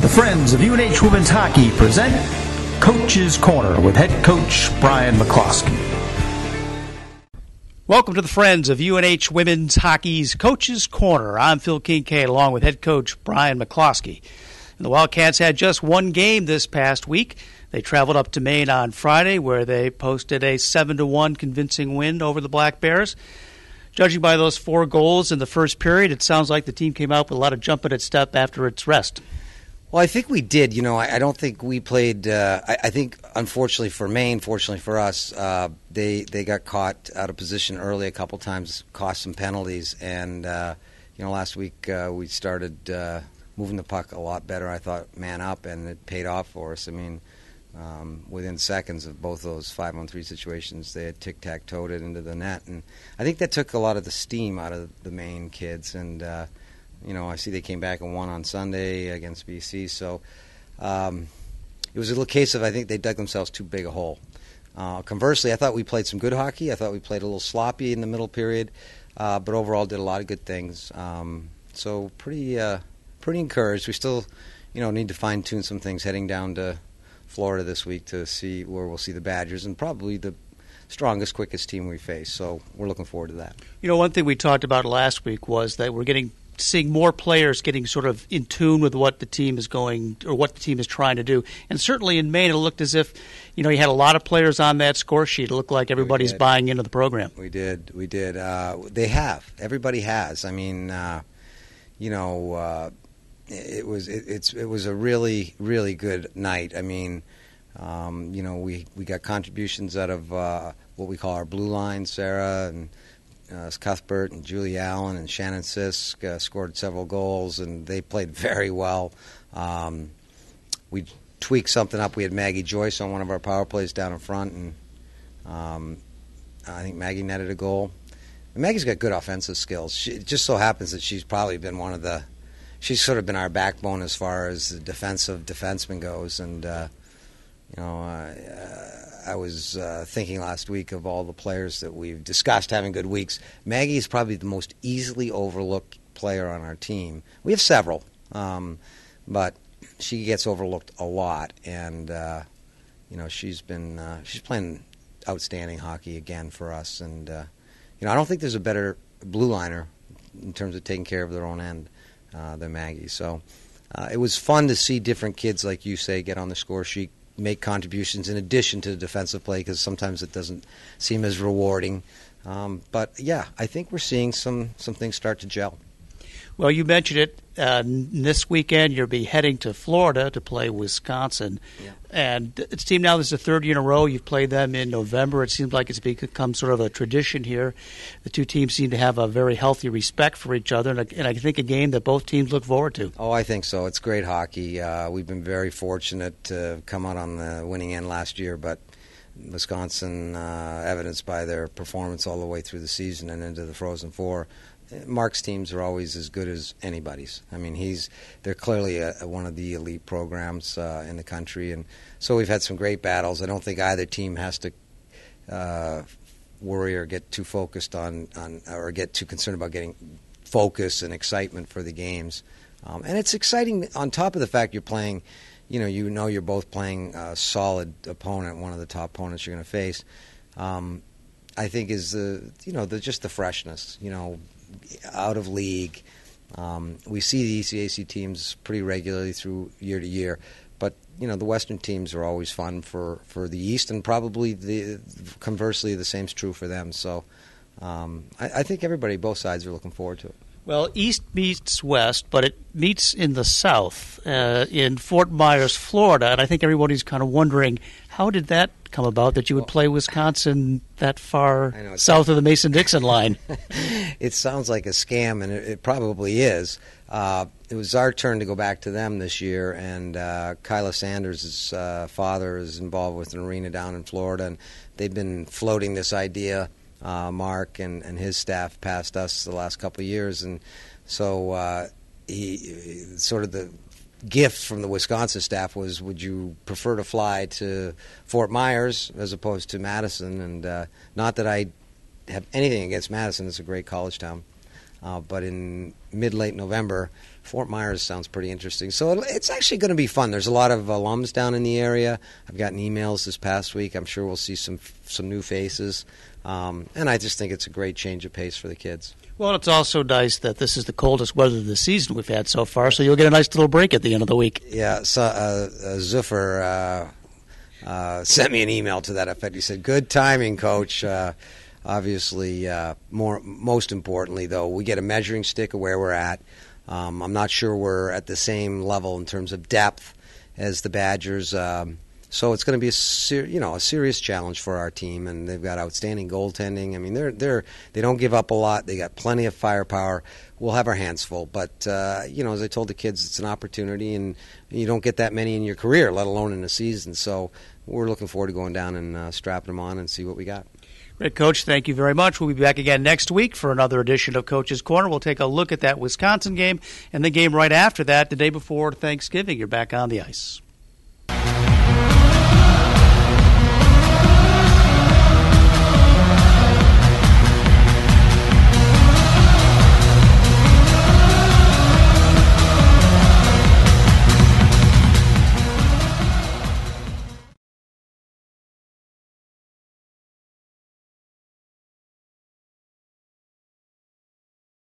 The Friends of UNH Women's Hockey present Coach's Corner with head coach Brian McCloskey. Welcome to the Friends of UNH Women's Hockey's Coach's Corner. I'm Phil Kincaid along with head coach Brian McCloskey. And the Wildcats had just one game this past week. They traveled up to Maine on Friday where they posted a 7-1 convincing win over the Black Bears. Judging by those 4 goals in the first period, it sounds like the team came out with a lot of jumping at step after its rest. Well, I think we did. You know, I don't think we played. I think, unfortunately for Maine, fortunately for us, they got caught out of position early a couple times, cost some penalties, and last week we started moving the puck a lot better. I thought man up, and it paid off for us. I mean, within seconds of both those 5-on-3 situations, they had tic-tac-toed it into the net, and I think that took a lot of the steam out of the Maine kids, and. I see they came back and won on Sunday against BC. So it was a little case of I think they dug themselves too big a hole. Conversely, I thought we played some good hockey. I thought we played a little sloppy in the middle period, but overall did a lot of good things. So pretty encouraged. We still, need to fine-tune some things heading down to Florida this week to see where we'll see the Badgers and probably the strongest, quickest team we face. So we're looking forward to that. One thing we talked about last week was that we're seeing more players getting sort of in tune with what the team is going or what the team is trying to do. And certainly in Maine, it looked as if, you had a lot of players on that score sheet. It looked like everybody's buying into the program. We did. They have. Everybody has. I mean, it was a really, really good night. I mean, we got contributions out of what we call our blue line, Sarah and Cuthbert and Julie Allen and Shannon Sisk scored several goals, and they played very well. We tweaked something up. We had Maggie Joyce on one of our power plays down in front, and I think Maggie netted a goal. And Maggie's got good offensive skills. It just so happens that she's probably been she's sort of been our backbone as far as the defensive defenseman goes, and I was thinking last week of all the players that we've discussed having good weeks. Maggie is probably the most easily overlooked player on our team. We have several, but she gets overlooked a lot, and she's playing outstanding hockey again for us. And I don't think there's a better blue liner in terms of taking care of their own end than Maggie. So it was fun to see different kids, like you say, get on the score sheet, make contributions in addition to the defensive play, because sometimes it doesn't seem as rewarding. But, yeah, I think we're seeing some things start to gel. Well, you mentioned it. This weekend you'll be heading to Florida to play Wisconsin. Yeah. And it seems now this is the third year in a row you've played them in November. It seems like it's become sort of a tradition here. The two teams seem to have a very healthy respect for each other, and I think a game that both teams look forward to. Oh, I think so. It's great hockey. We've been very fortunate to come out on the winning end last year, but Wisconsin, evidenced by their performance all the way through the season and into the Frozen Four, Mark's teams are always as good as anybody's. I mean, they're clearly one of the elite programs in the country, and so we've had some great battles. I don't think either team has to worry or get too focused on or get too concerned about getting focus and excitement for the games. And it's exciting on top of the fact you're playing. You're both playing a solid opponent, one of the top opponents you're going to face. I think is just the freshness. Out of league. We see the ECAC teams pretty regularly through year to year, but the Western teams are always fun for the East, and probably conversely the same's true for them. So I think both sides are looking forward to it. Well, East meets West, but it meets in the South, in Fort Myers, Florida, and I think everybody's kind of wondering, how did that come about that you would play Wisconsin that far south of the Mason-Dixon line? It sounds like a scam, and it probably is. It was our turn to go back to them this year, and Kyla Sanders' father is involved with an arena down in Florida, and they've been floating this idea. Mark and his staff past us the last couple of years, and so he sort of the gift from the Wisconsin staff was, would you prefer to fly to Fort Myers as opposed to Madison? And not that I have anything against Madison. It's a great college town. But in mid-late November, Fort Myers sounds pretty interesting. So it's actually going to be fun. There's a lot of alums down in the area. I've gotten emails this past week. I'm sure we'll see some new faces. And I just think it's a great change of pace for the kids. Well, it's also nice that this is the coldest weather of the season we've had so far, so you'll get a nice little break at the end of the week. Yeah, so Zuffer sent me an email to that effect. He said, "Good timing, Coach." Obviously, most importantly, though, we get a measuring stick of where we're at. I'm not sure we're at the same level in terms of depth as the Badgers. So it's going to be a serious challenge for our team, and they've got outstanding goaltending. I mean, they don't give up a lot. They got plenty of firepower. We'll have our hands full, but as I told the kids, it's an opportunity, and you don't get that many in your career, let alone in a season. So we're looking forward to going down and strapping them on and see what we got. Great, Coach. Thank you very much. We'll be back again next week for another edition of Coach's Corner. We'll take a look at that Wisconsin game and the game right after that, the day before Thanksgiving. You're back on the ice.